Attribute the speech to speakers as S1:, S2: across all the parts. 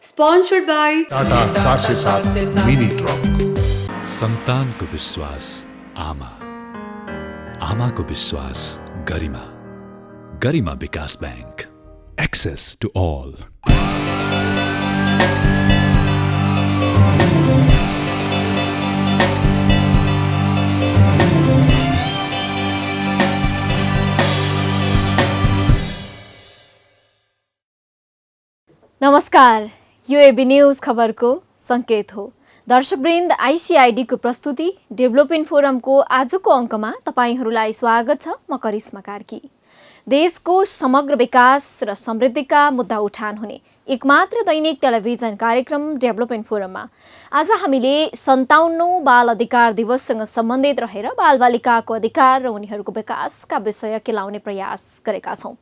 S1: Sponsored by
S2: Tata 407 mini truck.
S3: सन्तानको विश्वास आमा, आमाको विश्वास गरिमा, गरिमा विकास बैंक, एक्सेस टु ऑल।
S4: नमस्कार, यो एबी न्यूज खबरको संकेत हो। दर्शकवृन्द, आईसीआईडी को प्रस्तुति डेभलपमेन्ट फोरमको आजको अङ्कमा तपाईहरूलाई स्वागत छ। म करिश्मा कार्की। देशको समग्र विकास र समृद्धिका मुद्दा उठान हुने एकमात्र दैनिक टेलिभिजन कार्यक्रम डेभलपमेन्ट फोरममा आज हामीले 57औं बाल अधिकार दिवससँग सम्बन्धित रहेर बालबालिकाको अधिकार र उनीहरूको विकासका विषय केलाउने प्रयास गरेका छौँ।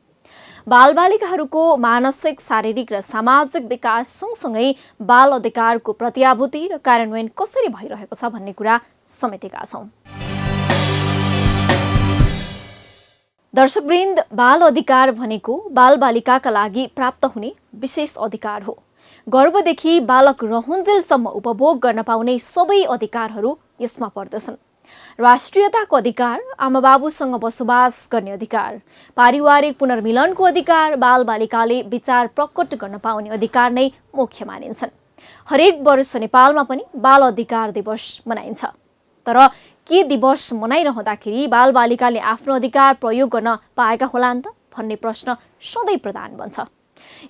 S4: बालबालिकाहरूको मानसिक, शारीरिक र सामाजिक विकास सँगसँगै बाल अधिकारको प्रत्याभूति र कार्यान्वयन कसरी भइरहेको छ भन्ने कुरा समेटेका छौँ। दर्शकवृन्द, बाल अधिकार भनेको बालबालिकाका लागि प्राप्त हुने विशेष अधिकार हो। गर्भदेखि बालक रहन्जेलसम्म उपभोग गर्न पाउने सबै अधिकारहरू यसमा पर्दछन्। राष्ट्रियताको अधिकार, आमाबाबुसँग बसोबास गर्ने अधिकार, पारिवारिक पुनर्मिलनको अधिकार, बालबालिकाले विचार प्रकट गर्न पाउने अधिकार नै मुख्य मानिन्छन्। हरेक वर्ष नेपालमा पनि बाल अधिकार दिवस मनाइन्छ। तर के दिवस मनाइरहँदाखेरि बालबालिकाले आफ्नो अधिकार प्रयोग गर्न पाएका होलान् त भन्ने प्रश्न सधैँ प्रधान बन्छ।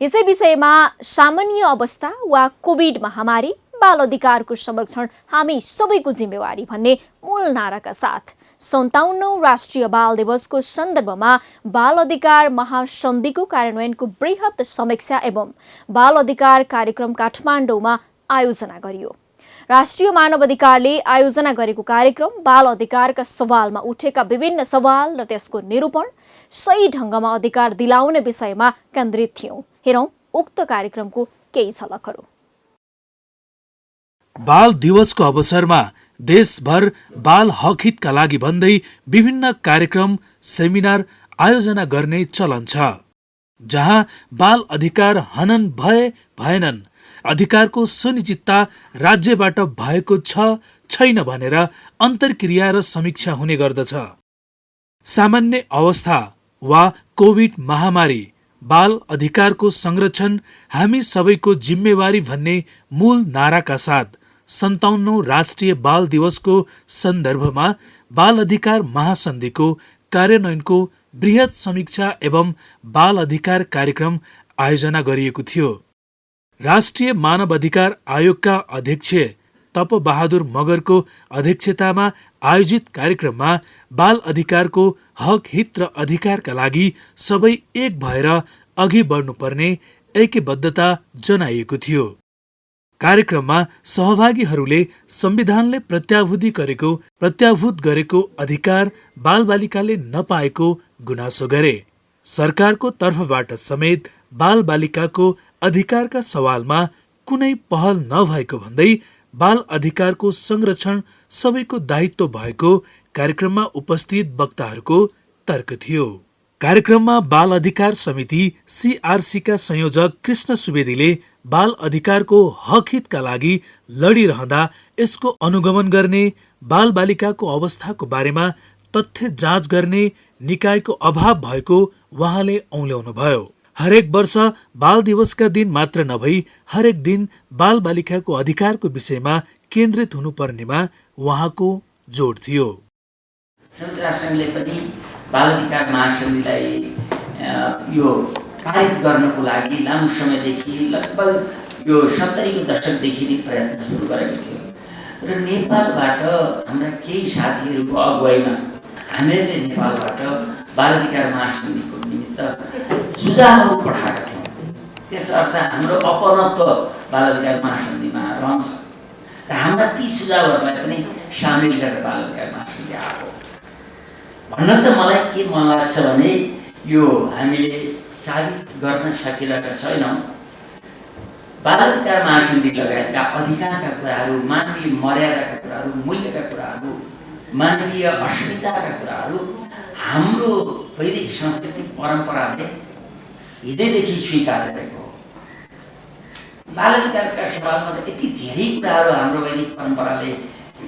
S4: यसै विषयमा सामान्य अवस्था वा कोभिड महामारी, बाल अधिकारको संरक्षण हामी सबैको जिम्मेवारी भन्ने मूल नाराका साथ 57औं राष्ट्रिय बाल दिवसको सन्दर्भमा बाल अधिकार महासन्धिको कार्यान्वयनको बृहत समीक्षा एवं बाल अधिकार कार्यक्रम काठमाडौँमा आयोजना गरियो। राष्ट्रिय मानव अधिकारले आयोजना गरेको कार्यक्रम बाल अधिकारका सवालमा उठेका विभिन्न सवाल र त्यसको निरूपण, सही ढङ्गमा अधिकार दिलाउने विषयमा केन्द्रित थियौं। हेरौं उक्त कार्यक्रमको केही झलकहरू।
S5: बाल दिवसको अवसरमा देशभर बाल हक हितका लागि भन्दै विभिन्न कार्यक्रम, सेमिनार आयोजना गर्ने चलन छ। जहाँ बाल अधिकार हनन भएनन्, अधिकारको सुनिश्चितता राज्यबाट भएको छैन भनेर अन्तर्क्रिया र समीक्षा हुने गर्दछ। सामान्य अवस्था वा कोभिड महामारी, बाल अधिकारको संरक्षण हामी सबैको जिम्मेवारी भन्ने मूल नाराका साथ 57औं राष्ट्रिय बाल दिवसको सन्दर्भमा बाल अधिकार महासन्धिको कार्यान्वयनको बृहत समीक्षा एवं बाल अधिकार कार्यक्रम आयोजना गरिएको थियो। राष्ट्रिय मानव अधिकार आयोगका अध्यक्ष तप बहादुर मगरको अध्यक्षतामा आयोजित कार्यक्रममा बाल अधिकारको हक हित र अधिकारका लागि सबै एक भएर अघि बढ्नुपर्ने ऐक्यबद्धता जनाइएको थियो। कार्यक्रममा सहभागीहरूले संविधानले प्रत्याभूत गरेको अधिकार बालबालिकाले नपाएको गुनासो गरे। सरकारको तर्फबाट समेत बालबालिकाको अधिकारका सवालमा कुनै पहल नभएको भन्दै बाल अधिकारको संरक्षण सबैको दायित्व भएको कार्यक्रममा उपस्थित वक्ताहरूको तर्क थियो। कार्यक्रममा बाल अधिकार समिति सीआरसीका संयोजक कृष्ण सुवेदीले बाल अधिकारको हक हितका लागि लडिरहँदा यसको अनुगमन गर्ने, बालबालिकाको अवस्थाको बारेमा तथ्य जाँच गर्ने निकायको अभाव भएको उहाँले औल्याउनुभयो। हरेक वर्ष बाल दिवसका दिन मात्र नभई हरेक दिन बालबालिकाको अधिकारको विषयमा केन्द्रित हुनुपर्नेमा उहाँको जोड थियो।
S6: संयुक्त राष्ट्रसङ्घले पनि बाल अधिकार महासन्धिलाई यो पारित गर्नको लागि लामो समयदेखि लगभग यो 70को दशकदेखि नै प्रयत्न सुरु गरेको थियो। र नेपालबाट हाम्रा केही साथीहरूको अगुवाईमा हामीहरूले नेपालबाट बाल अधिकार महासन्धिको निमित्त सुझावहरू पठाएका थियौँ। त्यसर्थ हाम्रो अपनत्व बाल अधिकार महासन्धिमा रहन्छ र हाम्रा ती सुझावहरूलाई पनि सामेल गरेर बाल अधिकार महासन्धि आएको। भन्न त मलाई के मन लाग्छ भने यो हामीले साबित गर्न सकिरहेका छैनौँ। बाल अधिकार महासन्धि लगायतका अधिकारका कुराहरू, मानवीय मर्यादाका कुराहरू, मूल्यका कुराहरू, मानवीय अस्मिताका कुराहरू हाम्रो वैदिक सांस्कृतिक परम्पराले हिजैदेखि स्वीकार गरेको हो। बाल अधिकारका सवालमा त यति धेरै कुराहरू हाम्रो वैदिक परम्पराले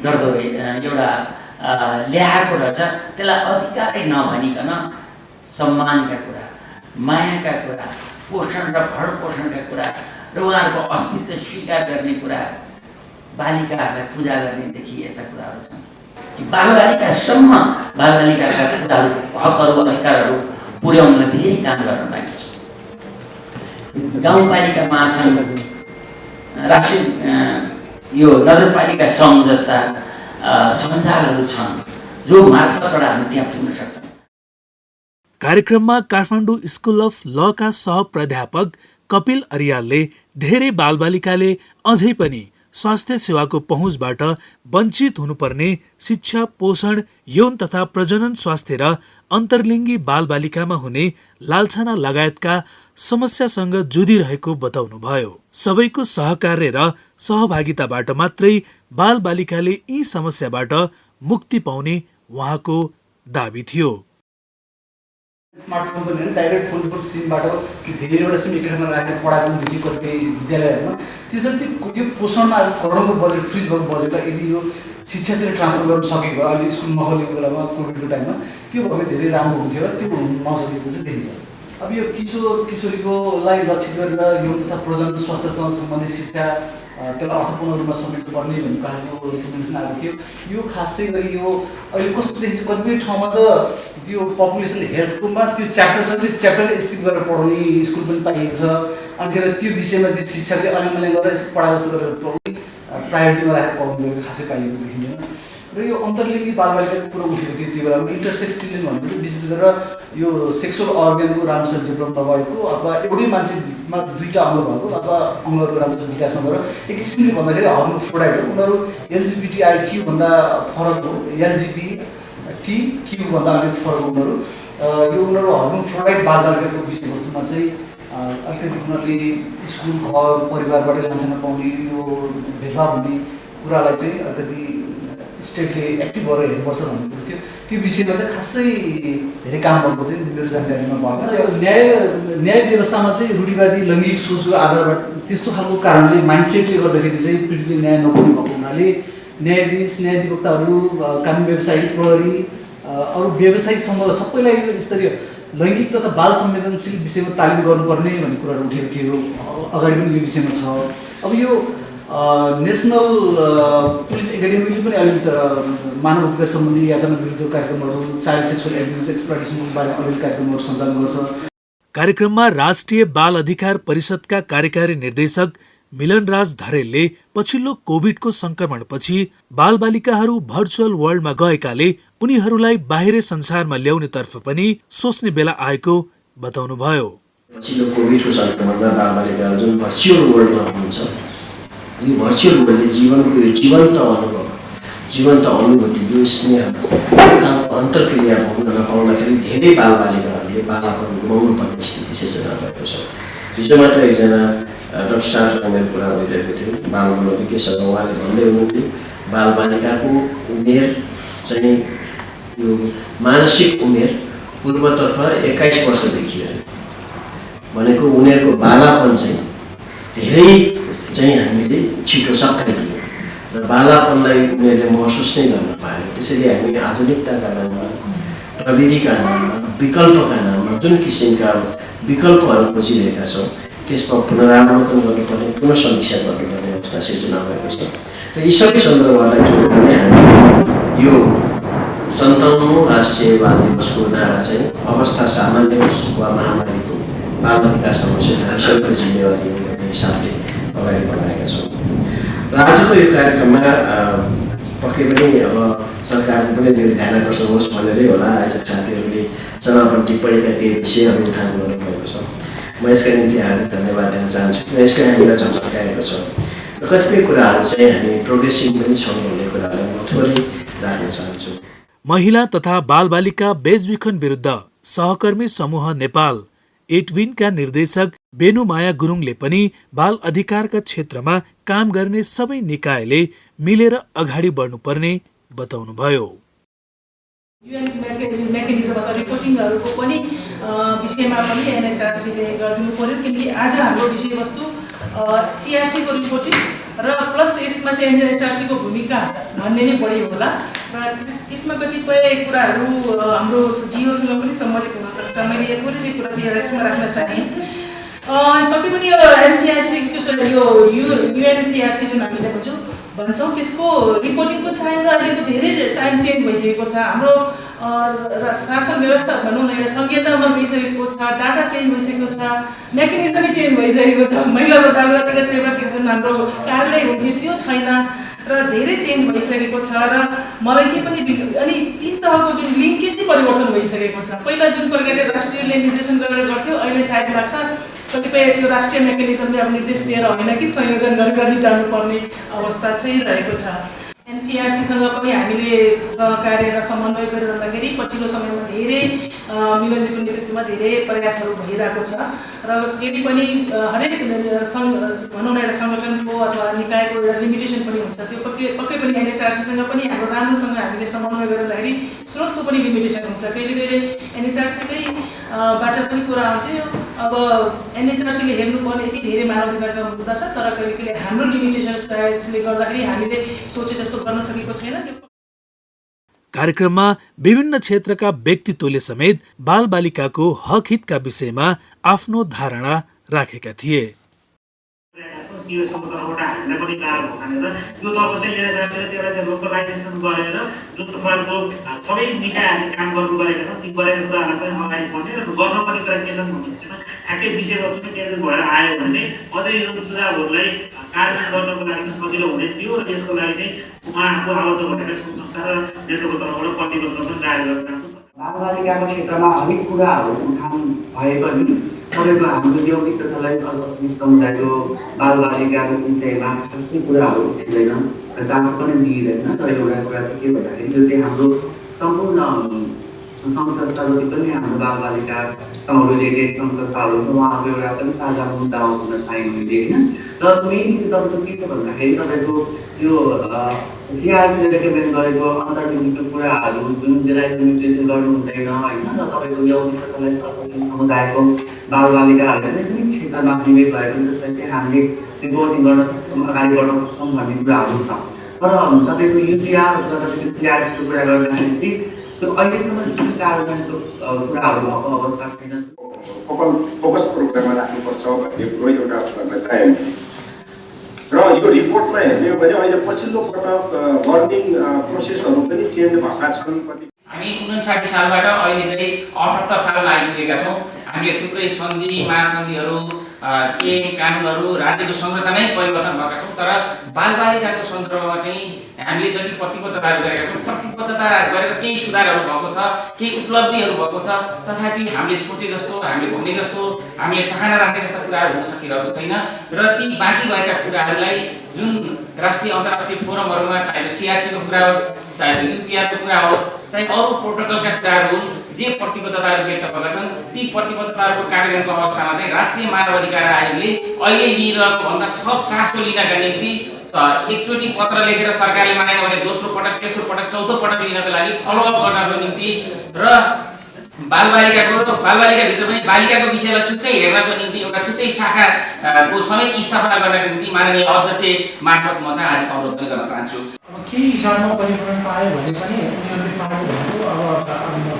S6: गर्दो एउटा ल्याएको रहेछ, त्यसलाई अधिकारै नभनिकन सम्मानका कुरा, मायाका कुरा, पोषण र भरण पोषणका कुरा र उहाँहरूको अस्तित्व स्वीकार गर्ने कुरा, बालिकाहरूलाई पूजा गर्नेदेखि यस्ता कुराहरू छन् कि बालबालिकासम्म बालबालिकाका कुराहरू, हकहरू, अधिकारहरू पुर्याउनलाई धेरै काम गर्न लागि छ। गाउँपालिका महासङ्घ, राष्ट्रिय यो नगरपालिका सङ्घ जस्ता सञ्जालहरू छन् जो मार्फतबाट हामी त्यहाँ पुग्न सक्छौँ।
S5: कार्यक्रममा काठमाडौँ स्कुल अफ लका सह प्राध्यापक कपिल अरियालले धेरै बालबालिकाले अझै पनि स्वास्थ्य सेवाको पहुँचबाट वञ्चित हुनुपर्ने शिक्षा, पोषण, यौन तथा प्रजनन स्वास्थ्य र अन्तर्लिङ्गी बालबालिकामा हुने लालछना लगायतका समस्यासँग जुधिरहेको बताउनुभयो। सबैको सहकार्य र सहभागिताबाट मात्रै बालबालिकाले यी समस्याबाट मुक्ति पाउने उहाँको दाबी थियो।
S1: स्मार्टफोन पनि होइन, डाइरेक्ट फोनको सिमबाट कि धेरैवटा सिम एक ठाउँमा राखेर पढाएको देखि कतिपय विद्यालयहरूमा त्यसरी यो पोषणमा करोडौँको बजेट फ्रिज भएको बजेटलाई यदि यो शिक्षातिर ट्रान्सफर गर्न सकेको भए, अहिले स्कुल नखोलेको बेलामा कोभिडको टाइममा त्यो भयो भने धेरै राम्रो हुन्थ्यो र त्यो हुन नसकेको चाहिँ देखिन्छ। अब यो किशोर किशोरीकोलाई लक्षित गरेर यौन तथा प्रजनन स्वास्थ्यसँग सम्बन्धित शिक्षा त्यसलाई अर्थपूर्ण रूपमा समेट्नुपर्ने भन्ने खालको रिकमेन्डेसन आएको थियो। यो खास चाहिँ गरी यो अहिले कस्तो देखिन्छ, कतिपय ठाउँमा त त्यो पपुलेसन हेल्थकोमा त्यो च्याप्टर छ, त्यो च्याप्टरले स्किप गरेर पढाउने स्कुल पनि पाइएको छ। अनि त्यसलाई त्यो विषयमा त्यो शिक्षकले अल्यामल्या गरेर पढाइ जस्तो गरेर प्रायोरिटीमा राखेर पढाउनु गरेको खासै पाइएको देखिँदैन। र यो अन्तर्लिङ्गी बालबालिकाको कुरो उठेको थियो त्यो बेलामा। इन्टरसेक्स चिल्ड्रेन भनेको विशेष गरेर यो सेक्सुअल अर्गनको राम्रोसँग डेभलप नभएको अथवा एउटै मान्छेमा दुईवटा अङ्ग भएको अथवा अङ्गहरूको राम्रोसँग विकास नभएर एक किसिमले भन्दाखेरि हर्मोफ्रोडाइट हो। उनीहरू LGBTIQ भन्दा फरक हो, LGBTQ भन्दा अलिक फरक हो उनीहरू। यो उनीहरू हर्मोफ्रोडाइट बालबालिकाको विषयवस्तुमा चाहिँ अलिकति उनीहरूले स्कुल, घर, परिवारबाट लान्छना पाउने यो भेदभाव हुने कुरालाई चाहिँ अलिकति स्टेटले एक्टिभ भएर हेर्नुपर्छ भन्ने कुरो थियो। त्यो विषयमा चाहिँ खासै धेरै काम भएको चाहिँ मेरो जानकारीमा भएन। न्याय व्यवस्थामा चाहिँ रूढिवादी लैङ्गिक सोचको आधारबाट त्यस्तो खालको कारणले माइन्डसेटले गर्दाखेरि चाहिँ पीडितले न्याय नपाउने भएको हुनाले न्यायाधीश, न्यायाधिवक्ताहरू, कानुन व्यवसायी, प्रहरी, अरू व्यावसायिक समूह सबैलाई स्तरीय लैङ्गिक तथा बाल संवेदनशील विषयमा तालिम गर्नुपर्ने भन्ने कुराहरू उठेको थियो। अगाडि पनि यो विषयमा छ। अब यो नेसनल पुलिस एकाडेमीले पनि अलिकति मानव अधिकार सम्बन्धी यातना विरुद्ध कार्यक्रमहरू, चाइल्ड सेक्सुअल एब्युज एक्सप्लोइटेसनको बारेमा अलिकति कार्यक्रमहरू सञ्चालन गर्छ।
S5: कार्यक्रममा राष्ट्रिय बाल अधिकार परिषदका कार्यकारी निर्देशक मिलनराज धरेलले पछिल्लो कोभिडको संक्रमणपछि बालबालिकाहरू भर्चुअल वर्ल्डमा गएकाले उनीहरूलाई बाहिरी संसारमा ल्याउनेतर्फ पनि सोच्ने बेला आएको बताउनुभयो।
S7: पछिल्लो कोभिडको संक्रमणमा बालबालिकाहरू जुन भर्चुअल वर्ल्डमा हुनुहुन्छ, अनि भर्चुअल वर्ल्डले जीवनको यो जीवन्त अनुभव, जीवन्त अनुभूति, यो स्नेह अन्तर्क्रिया भोग्न नपाउँदाखेरि धेरै बालबालिकाहरूले बालापन गुमाउनु पर्ने स्थिति सिर्जना भएको छ। हिजो मात्र एकजना डाक्टर साहबसँग मेरो कुरा भइरहेको थियो, बाल मनोविज्ञसँग। उहाँले भन्दै हुनुहुन्थ्यो बालबालिकाको उमेर चाहिँ यो मानसिक उमेर पूर्वतर्फ 21 वर्षदेखि भनेको उनीहरूको बालापन चाहिँ धेरै चाहिँ हामीले छिटो सकाइदियो र बालापनलाई उनीहरूले महसुस नै गर्न पाएन। त्यसैले हामी आधुनिकताका नाममा, प्रविधिका नाममा, विकल्पका नाममा जुन किसिमका विकल्पहरू खोजिरहेका छौँ त्यसमा पुनरावलोकन गर्नुपर्ने, पुनः समीक्षा गर्नुपर्ने अवस्था सिर्जना भएको छ। र यी सबै सन्दर्भहरूलाई जोडेर पनि हामी यो 57औं राष्ट्रिय बाल दिवसको नारा चाहिँ अवस्था सामान्य होस् वा महामारीको बाल अधिकार समस्या सबैको जिम्मेवारी हो भन्ने हिसाबले अगाडि बढाएका छौँ। र आजको यो कार्यक्रममा पक्कै पनि अब सरकारको पनि धेरै ध्यान आकर्षण होस् भनेरै होला आयोजक साथीहरूले समापन टिप्पणीका केही विषयहरू उठान गर्नुभएको छ। म यसका निम्ति हार्दिक धन्यवाद दिन चाहन्छु। यसले हामीलाई झल्काएको छ र कतिपय कुराहरू चाहिँ हामी प्रोग्रेसिभ पनि छौँ भन्ने कुरालाई म थोरै राख्न चाहन्छु।
S5: महिला तथा बालबालिका बेचबिखन विरुद्ध सहकर्मी समूह नेपाल एटविनका निर्देशक बेनुमाया गुरुङले पनि बाल अधिकारका क्षेत्रमा काम गर्ने सबै निकायले मिलेर अगाडि बढ्नुपर्ने बताउनुभयो।
S8: UN मेकानिजम अथवा रिपोर्टिङहरूको पनि विषयमा पनि एनएचआरसीले गरिदिनु पर्यो, किनकि आज हाम्रो विषयवस्तु सिआरसीको रिपोर्टिङ र प्लस यसमा चाहिँ एनएचआरसीको भूमिका भन्ने नै बढी होला र त्यसमा कतिपय कुराहरू हाम्रो जिओसँग पनि सम्बन्धित हुनसक्छ। मैले थोरै चाहिँ कुरा चाहिँ यसमा राख्न चाहेँ। पक्कै पनि यो एनसिआरसी यो युएनसिआरसी जुन हामीले भन्छौँ त्यसको रिपोर्टिङको टाइम र अहिलेको धेरै टाइम चेन्ज भइसकेको छ। हाम्रो शासन व्यवस्था भनौँ न एउटा संहितामा गइसकेको छ, डाटा चेन्ज भइसकेको छ, मेकानिजमै चेन्ज भइसकेको छ। महिला र बालबालिका सेवा जुन हाम्रो कार्यालय हुन्थ्यो त्यो छैन र धेरै चेन्ज भइसकेको छ र मलाई के पनि अनि तीन तहको जुन लिङ्केजै परिवर्तन भइसकेको छ। पहिला जुन प्रकारले राष्ट्रियले निर्देशन गरेर गर्थ्यो, अहिले सायद लाग्छ कतिपय त्यो राष्ट्रिय मेकानिजमले अब निर्देश दिएर होइन कि संयोजन गरेर जानुपर्ने अवस्था चाहिँ रहेको छ। एनसिआरसीसँग पनि हामीले सहकार्य र समन्वय गरिरहँदाखेरि पछिल्लो समयमा धेरै मिलनजीको नेतृत्वमा धेरै प्रयासहरू भइरहेको छ र यदि पनि हरेक भनौँ न एउटा सङ्गठनको अथवा निकायको एउटा लिमिटेसन पनि हुन्छ। त्यो पक्कै पनि एनएचआरसीसँग पनि हाम्रो राम्रोसँग हामीले समन्वय गरिरहँदाखेरि स्रोतको पनि लिमिटेसन हुन्छ। कहिले कहिले एनएचआरसीकै बाट पनि कुरा आउँथ्यो, अब एनएचआरसीले हेर्नुपर्ने यति धेरै मानवाधिकारका मुद्दा छ, तर कहिले कहिले हाम्रो लिमिटेसनले गर्दाखेरि हामीले सोचे जस्तो गर्न सकेको छैन।
S5: कार्यक्रममा विभिन्न क्षेत्रका व्यक्तित्वले समेत बालबालिकाको हक हितका विषयमा आफ्नो धारणा राखेका थिए।
S9: सिओसँग तर्फबाट हामीलाई पनि गाह्रो भएन। यो तर्फ चाहिँ एनएचआरसीले त्यसलाई चाहिँ लोकलाइजेसन गरेर जुन प्रकारको सबै निकायहरूले काम गर्नु गरेका छन् ती गरेका कुराहरूलाई पनि अगाडि बढ्ने र गर्नुपर्ने कुरा के छन् भन्ने विषयमा ठ्याक्कै विषयवस्तु केन्द्रित भएर आयो भने चाहिँ अझै यो सुझावहरूलाई कार्यान्वयन गर्नको लागि चाहिँ सजिलो हुने थियो र यसको लागि चाहिँ उहाँको आबद्ध भएका संस्था र नेतृत्वको तर्फबाट प्रतिबद्ध पनि जारी गर्न।
S1: बालबालिकाको क्षेत्रमा हरेक कुराहरू उठान भए पनि तपाईँको हाम्रो यौगिक तथा लैङ्गिक अल्पसङ्ख्यक समुदायको बालबालिकाको विषयमा खासै कुराहरू उठिँदैन र चासो पनि दिइँदैन। तर एउटा कुरा चाहिँ के भन्दाखेरि यो चाहिँ हाम्रो सम्पूर्ण सङ्घ संस्था जति पनि हाम्रो बालबालिकासँग रिलेटेड सङ्घ संस्थाहरू छ उहाँहरूको एउटा पनि साझा मुद्दा हुन चाहियो मैले होइन। र मेन चाहिँ तपाईँको के छ भन्दाखेरि तपाईँको यो सिआरसीले रेकमेन्ड गरेको अन्तर्निहित कुराहरू जुन जसलाई लिमिटेसन गर्नु हुँदैन होइन र तपाईँको यौगिक तथा लैङ्गिक अल्पसङ्ख्यक समुदायको बालबालिकाहरूले कुनै क्षेत्रमा बिमेक भएको त्यसलाई चाहिँ हामीले रिपोर्टिङ गर्न सक्छौँ, अगाडि बढ्न सक्छौँ भन्ने कुराहरू छ। तर तपाईँको युपिआर अथवा तपाईँको सिआरसीको कुरा गर्दाखेरि चाहिँ त्यो अहिलेसम्म स्थिर कार्यान्वयनको कुराहरू भएको अवस्था छैन।
S10: फोकस प्रोग्राममा राख्नुपर्छ भन्ने कुरो एउटा भन्न चाहे र यो रिपोर्टमा हेर्ने हो भने अहिले पछिल्लो पटक लर्निङ प्रोसेसहरू पनि चेन्ज भएका छन्।
S6: हामी 59 सालबाट अहिले चाहिँ 78 सालमा आइपुगेका छौँ। हामीले थुप्रै सन्धि महासन्धिहरू ऐन कानुनहरू राज्यको संरचनै परिवर्तन भएका छौँ, तर बालबालिकाको सन्दर्भमा चाहिँ हामीले जति प्रतिबद्धताहरू गरेका छौँ प्रतिबद्धता गरेर केही सुधारहरू भएको छ, केही उपलब्धिहरू भएको छ, तथापि हामीले सोचे जस्तो हामीले भने जस्तो हामीले चाहना राखे जस्ता कुराहरू हुन सकिरहेको छैन र ती बाँकी भएका कुराहरूलाई जुन राष्ट्रिय अन्तर्राष्ट्रिय फोरमहरूमा चाहे सिआरसीको कुरा होस् चाहे युपिआरको कुरा होस् चाहे अरू प्रोटोकलका कुराहरू हुन्, जे प्रतिबद्धताहरू व्यक्त भएका छन् ती प्रतिबद्धताहरूको कार्यान्वयनको अवस्थामा चाहिँ राष्ट्रिय मानवाधिकार आयोगले अहिले लिइरहेको भन्दा थप चासो लिनका निम्ति एकचोटि पत्र लेखेर सरकारले मानेन भने दोस्रो पटक तेस्रो पटक चौथो पटक लिनको लागि फलोअप गर्नको निम्ति र बालबालिकाभित्र पनि बालिकाको विषयलाई छुट्टै हेर्नको निम्ति एउटा छुट्टै शाखाको समेत स्थापना गर्नको निम्ति माननीय अध्यक्ष मार्फत म चाहिँ आज अनुरोध पनि गर्न चाहन्छु।
S11: केही हिसाबमा परिवर्तन पायो भने पनि उनीहरूले पाएको भनेको अब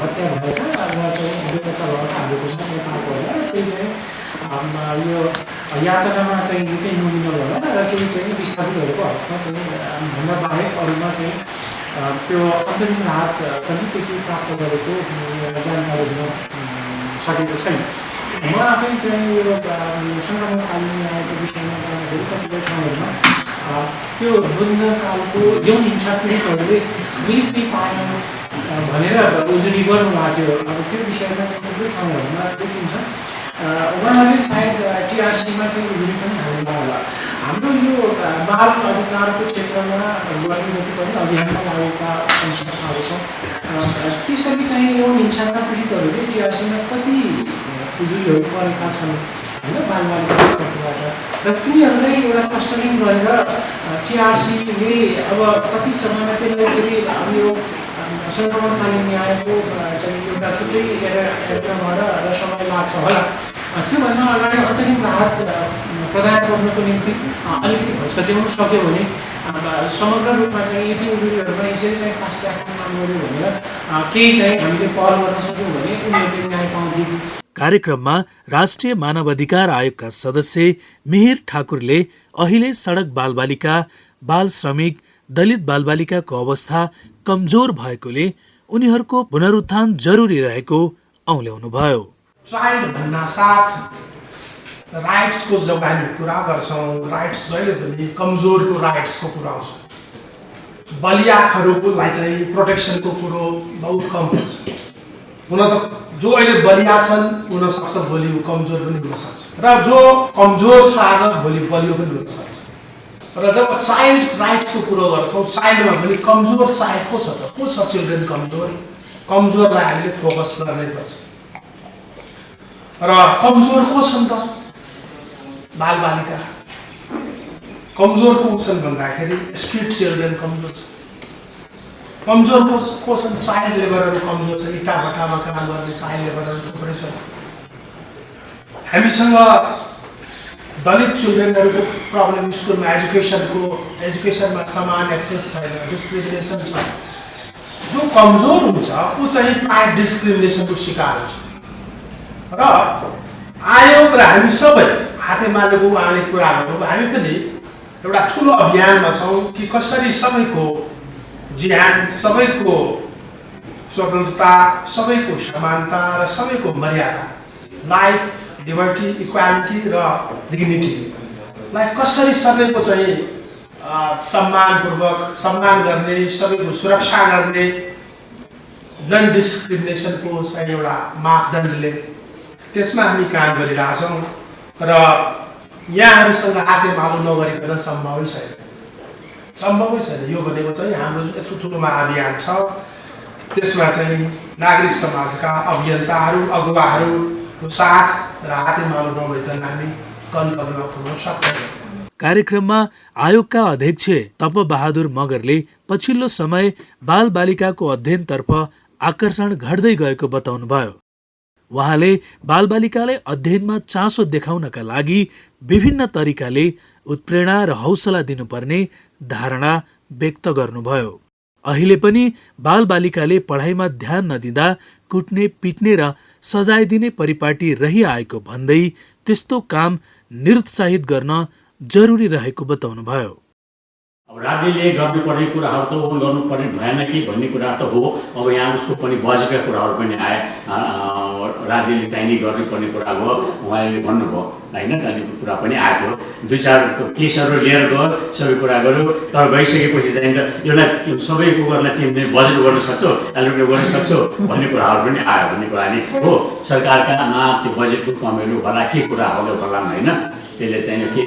S11: हत्या भएका अथवा चाहिँ बेपत्ता भएका हाम्रो पाएको होला र केही चाहिँ यो यातनामा चाहिँ निकै नोमिनल होला र केही चाहिँ विस्थापितहरूको हकमा चाहिँ भन्दा बाहेक अरूमा चाहिँ त्यो अन्तरिम राहत पनि त्यति प्राप्त गरेको जानकारी दिन सकेको छैन। म आफै चाहिँ यो सङ्क्रमणकालीन न्यायको विषयमा जाँदाखेरि कतिपय ठाउँहरूमा त्यो रुग्णकालको यौन हिंसा पीडितहरूले मृत्यु पाएन भनेर उजुरी गर्नु लाग्यो। अब त्यो विषयमा चाहिँ थुप्रै ठाउँहरूमा देखिन्छ। उहाँहरूले सायद टिआरसीमा चाहिँ उजुरी पनि हाल्नु होला। हाम्रो यो बाल अधिकारको क्षेत्रमा गर्ने जति पनि अभियानमा लागेका संस्थाहरू छन् त्यसरी चाहिँ यौन हिंसाका पीडितहरूले टिआरसीमा कति उजुरीहरू गरेका छन् होइन बालबालिकाको तर्फबाट र तिनीहरूलाई एउटा क्लस्टरिङ गरेर टिआरसीले अब कति समयमा त्यसलाई फेरि अब यो सङ्क्रमणकालीन न्यायको चाहिँ एउटा छुट्टै कार्यक्रम र समय लाग्छ होला। त्योभन्दा अगाडि अन्तरिम राहत प्रदान गर्नको निम्ति अलिकति भत्काउनु सक्यो भने समग्र रूपमा चाहिँ यति उजुरीहरूमा यसरी चाहिँ फास्ट ट्र्याकमा काम गर्यो भनेर केही चाहिँ हामीले पहल गर्न सक्यौँ भने उनीहरूले न्याय पाउँथे।
S5: कार्यक्रममा राष्ट्रिय मानवाधिकार आयोगका सदस्य मिहिर ठाकुरले अहिले सडक बालबालिका, बाल श्रमिक, दलित बालबालिकाको अवस्था कमजोर भएकोले उनीहरूको पुनरुत्थान जरुरी रहेको औल्याउनुभयो।
S12: चाइल्ड भन्नासाथ राइट्सको जब हामी कुरा गर्छौँ, राइट्स जहिले पनि कमजोरको राइट्सको कुरा आउँछ। बलियाहरूलाई चाहिँ प्रोटेक्सनको कुरो बहुत कम हुन्छ। हुन त जो अहिले बलिया छन् हुनसक्छ भोलि कमजोर पनि हुनसक्छ, र जो कमजोर छ आज भोलि बलियो पनि हुनसक्छ। र जब चाइल्ड राइट्सको कुरो गर्छौँ, चाइल्डमा पनि कमजोर चाइल्ड को छ त? को छ चिल्ड्रेन कमजोर? कमजोरलाई हामीले फोकस गर्नै पर्छ। र कमजोर को छन् त? बालबालिका कमजोर को छन् भन्दाखेरि स्ट्रिट चिल्ड्रेन कमजोर छ। कमजोर को छन्? चाइल्ड लेबरहरू कमजोर छ। इटा भट्टामा काम गर्ने चाइल्ड लेबरहरू थुप्रै छन्। हामीसँग दलित चिल्ड्रेनहरूको प्रब्लम, स्कुलमा एजुकेसनमा समान एक्सेस छैन, डिस्क्रिमिनेसन छ। जो कमजोर हुन्छ ऊ चाहिँ प्रायः डिस्क्रिमिनेसनको शिकार हुन्छ। र आयोग र हामी सबै हातेमालेको उहाँले कुरा गर्नुभयो, हामी पनि एउटा ठुलो अभियानमा छौँ कि कसरी सबैको ज्यान, सबैको स्वतन्त्रता, सबैको समानता र सबैको मर्यादा, लाइफ, लिबर्टी, इक्वालिटी र डिग्निटीलाई कसरी सबैको चाहिँ सम्मान गर्ने, सबैको सुरक्षा गर्ने, नन डिस्क्रिमिनेसनको चाहिँ एउटा मापदण्डले त्यसमा हामी काम गरिरहेछौँ। र यहाँहरूसँग हातेमालो नगरिकन सम्भवै छैन। यो भनेको चाहिँ हाम्रो यत्रो ठुलो महाअभियान छ, त्यसमा चाहिँ नागरिक समाजका अभियन्ताहरू, अगुवाहरूको साथ र हातेमालो नगरिकन हामी गन्तव्यमा पुग्न सक्दैनौँ।
S5: कार्यक्रममा आयोगका अध्यक्ष तपबहादुर मगरले पछिल्लो समय बालबालिकाको अध्ययनतर्फ आकर्षण घट्दै गएको बताउनुभयो। उहाँले बालबालिकालाई अध्ययनमा चासो देखाउनका लागि विभिन्न तरिकाले उत्प्रेरणा र हौसला दिनुपर्ने धारणा व्यक्त गर्नुभयो। अहिले पनि बालबालिकाले पढाइमा ध्यान नदिँदा कुट्ने, पिट्ने र सजाय दिने परिपाटी रहिआएको भन्दै त्यस्तो काम निरुत्साहित गर्न जरुरी रहेको बताउनुभयो।
S13: अब राज्यले गर्नुपर्ने कुराहरू त गर्नुपर्ने भएन कि भन्ने कुरा त हो। अब यहाँ उसको पनि बजेटका कुराहरू पनि आए, राज्यले चाहिने गर्नुपर्ने कुरा हो, उहाँले भन्नुभयो होइन, अनि कुरा पनि आएको थियो। 2-4 केसहरू लिएर गयो, सबै कुरा गऱ्यो, तर गइसकेपछि चाहिँ यसलाई सबै कुरालाई तिमीले बजेट गर्न सक्छौ, एलोकेट गर्न सक्छौ भन्ने कुराहरू पनि आयो भन्ने कुरा नि हो। सरकारका त्यो बजेटको कमीहरू होला, के कुराहरू होला होइन, त्यसले चाहिँ के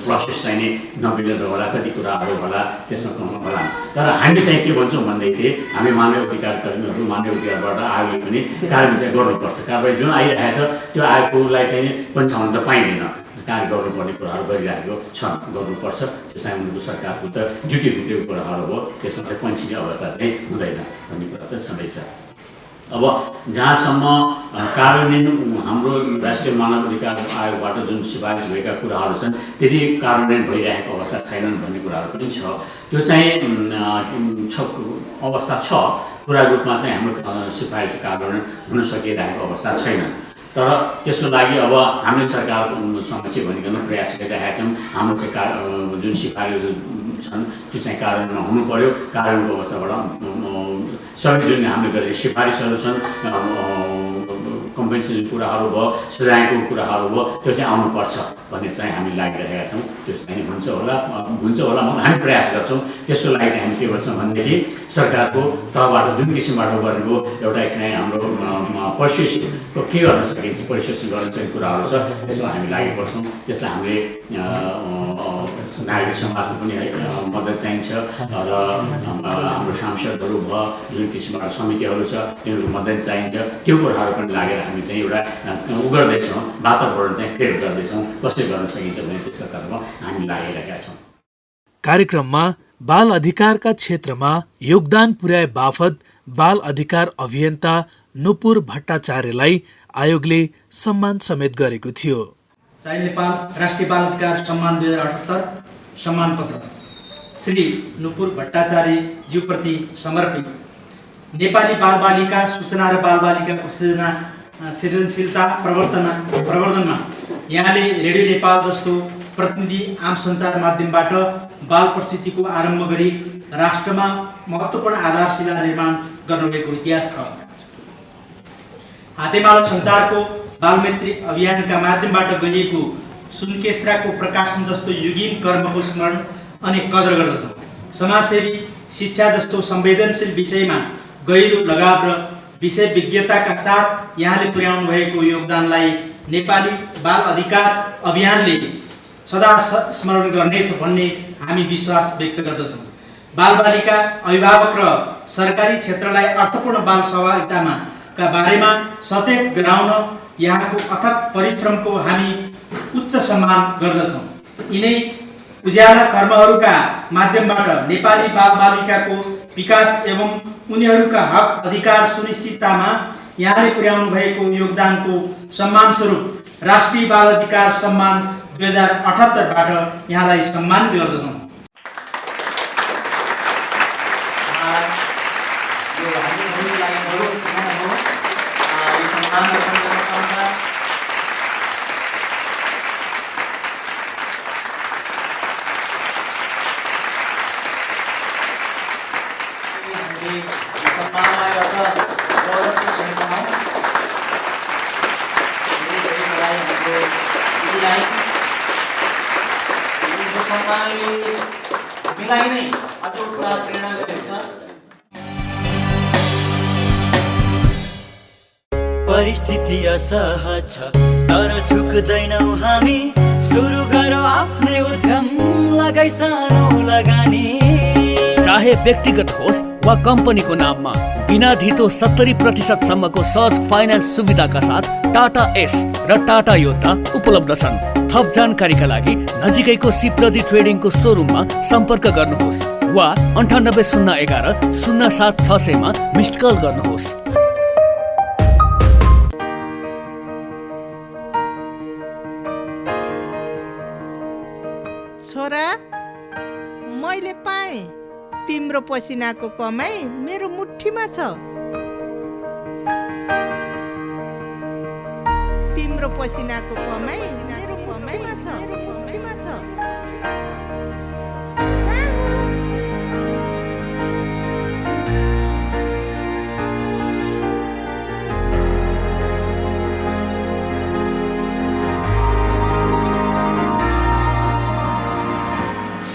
S13: प्रोसेस चाहिने नबिग्रिनु होला, कति कुराहरू होला त्यसमा कम होला। तर हामी चाहिँ के भन्छौँ भन्दाखेरि हामी मानव अधिकार कर्मीहरू, मानव अधिकारबाट आयोगले पनि कारबाही चाहिँ गर्नुपर्छ। कारबाही जुन आइरहेको छ त्यो आयोगलाई चाहिँ पन्छाउन त पाइँदैन। कार्य गर्नुपर्ने कुराहरू गरिरहेको छन्, गर्नुपर्छ। त्यो चाहिँ उनीहरूको सरकारको त ड्युटीभित्रको कुराहरू हो, त्यसमा चाहिँ पन्छिने अवस्था चाहिँ हुँदैन भन्ने कुरा त छँदैछ। अब जहाँसम्म कार्यान्वयन हाम्रो राष्ट्रिय मानव अधिकार आयोगबाट जुन सिफारिस भएका कुराहरू छन् त्यति कार्यान्वयन भइरहेको अवस्था छैनन् भन्ने कुराहरू पनि छ। त्यो चाहिँ अवस्था छ, पुरा रूपमा चाहिँ हाम्रो सिफारिस कार्यान्वयन हुन सकिरहेको अवस्था छैन। तर त्यसको लागि अब हामीले सरकारसँग चाहिँ भनिकन प्रयास गरिरहेका छौँ। हाम्रो चाहिँ जुन सिफारिस छन् त्यो चाहिँ कार्यान्वयन हुनु पर्यो। कार्यान्वयनको अवस्थाबाट सबै जुन हामीले गरेका सिफारिसहरू छन्, कम्पेन्सेसन कुराहरू भयो, सजायको कुराहरू भयो, त्यो चाहिँ आउनुपर्छ भन्ने चाहिँ हामी लागिरहेका छौँ। त्यो चाहिँ हुन्छ होला मतलब हामी प्रयास गर्छौँ। त्यसको लागि चाहिँ हामी के गर्छौँ भनेदेखि सरकारको तहबाट जुन किसिमबाट गरेको एउटा चाहिँ हाम्रो पर्सुएसनको के गर्न सकिन्छ, पर्सुएसन गर्न सक्ने कुराहरू छ, त्यसमा हामी लागि पर्छौँ। त्यसलाई हामीले नागरिक समाजको पनि मद्दत चाहिन्छ र हाम्रो सांसदहरू भयो, जुन किसिमबाट समितिहरू छ तिनीहरूको मद्दत चाहिन्छ। त्यो कुराहरू पनि लागेर हामी चाहिँ एउटा गर्दैछौँ, वातावरण चाहिँ क्रिएट गर्दैछौँ, कसरी गर्न सकिन्छ भने त्यसतर्फ हामी लागिरहेका छौँ।
S5: कार्यक्रममा बाल अधिकारका क्षेत्रमा योगदान पुर्याए बापत बाल अधिकार अभियन्ता नुपुर भट्टाचार्यलाई आयोगले सम्मान समेत गरेको थियो।
S14: चाइल्ड नेपाल राष्ट्रिय बाल अधिकार सम्मान 2078 सम्मान पत्र श्री नुपुर भट्टाचार्यज्यूप्रति समर्पित। नेपाली बालबालिका सूचना र बालबालिकाको सृजनशीलता प्रवर्धनमा यहाँले रेडियो नेपाल जस्तो प्रतिनिधि आम सञ्चार माध्यमबाट बाल प्रस्तुतिको आरम्भ गरी राष्ट्रमा महत्त्वपूर्ण आधारशिला निर्माण गर्नुभएको इतिहास छ। हातेमालो सञ्चारको बालमैत्री अभियानका माध्यमबाट गरिएको सुनकेसराको प्रकाशन जस्तो युगीन कर्मको स्मरण अनि कदर गर्दछौँ। समाजसेवी शिक्षा जस्तो संवेदनशील विषयमा गहिरो लगाव र विषय विज्ञताका साथ यहाँले पुर्याउनु भएको योगदानलाई नेपाली बाल अधिकार अभियानले सदा स्मरण गर्नेछ भन्ने हामी विश्वास व्यक्त गर्दछौँ। बालबालिका अभिभावक र सरकारी क्षेत्रलाई अर्थपूर्ण बाल सहभागितामा का बारेमा सचेत गराउन यहाँको अथक परिश्रमको हामी उच्च सम्मान गर्दछौँ। यिनै उज्याला कर्महरूका माध्यमबाट नेपाली बालबालिकाको विकास एवं उनीहरूका हक अधिकार सुनिश्चिततामा यहाँले पुर्याउनु भएको योगदानको सम्मान स्वरूप राष्ट्रिय बाल अधिकार सम्मान 2078 बाट यहाँलाई सम्मानित गर्दछौँ।
S15: परिस्थिति असहज छ तर झुक्दैनौ हामी, सुरु गरौ आफ्नै उद्यम, लगाई सानो लगानी।
S16: चाहे व्यक्तिगत होस् वा कम्पनीको नाममा बिना धितो 70% सम्मको सहज फाइनान्स सुविधाका साथ टाटा एस र टाटा योद्धा उपलब्ध छन्। थप जानकारीका लागि नजिकैको सिप्रदी ट्रेडिङको सोरुममा सम्पर्क गर्नुहोस् वा 9801 07 600 मा मिस्ड कल गर्नुहोस्।
S17: छोरा, मैले पाएँ तिम्रो पसिनाको कमाई मेरो मुठीमा छ। तिम्रो पसिनाको कमाई मेरो मुठीमा छ।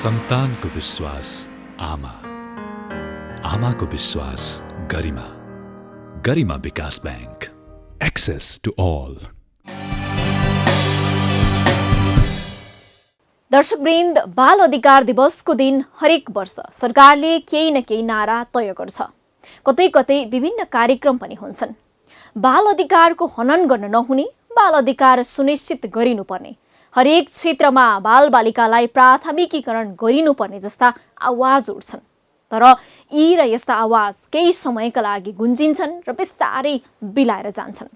S3: सन्तानको विश्वास आमा, आमाको विश्वास गरिमा, गरिमा विकास बैंक, एक्सेस टु ऑल।
S4: दर्शकवृन्द, बाल अधिकार दिवसको दिन हरेक वर्ष सरकारले केही न केही नारा तय गर्छ। कतै कतै विभिन्न कार्यक्रम पनि हुन्छन्। बाल अधिकारको हनन गर्न नहुने, बाल अधिकार सुनिश्चित गरिनुपर्ने, हरेक क्षेत्रमा बालबालिकालाई प्राथमिकीकरण गरिनुपर्ने जस्ता आवाज उठ्छन्। तर यी र यस्ता आवाज केही समयका लागि गुन्जिन्छन् र बिस्तारै बिलाएर जान्छन्।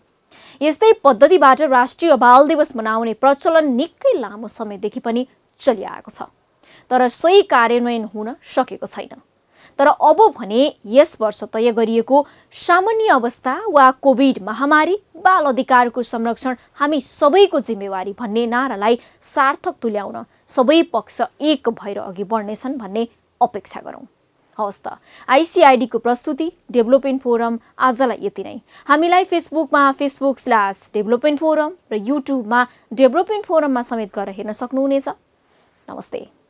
S4: यस्तै पद्धतिबाट राष्ट्रिय बाल दिवस मनाउने प्रचलन निकै लामो समयदेखि पनि चलिआएको छ, तर सोही कार्यान्वयन हुन सकेको छैन। तर अब भने यस वर्ष तय गरिएको सामान्य अवस्था वा कोभिड महामारी बाल अधिकारको संरक्षण हामी सबैको जिम्मेवारी भन्ने नारालाई सार्थक तुल्याउन सबै पक्ष एक भएर अघि बढ्नेछन् भन्ने अपेक्षा गरौँ। हवस् त, आइसिआइडीको प्रस्तुति डेभलपमेन्ट फोरम आजलाई यति नै। हामीलाई फेसबुकमा facebook/डेभलपमेन्ट फोरम र युट्युबमा डेभलपमेन्ट फोरममा समेत गएर हेर्न सक्नुहुनेछ। नमस्ते।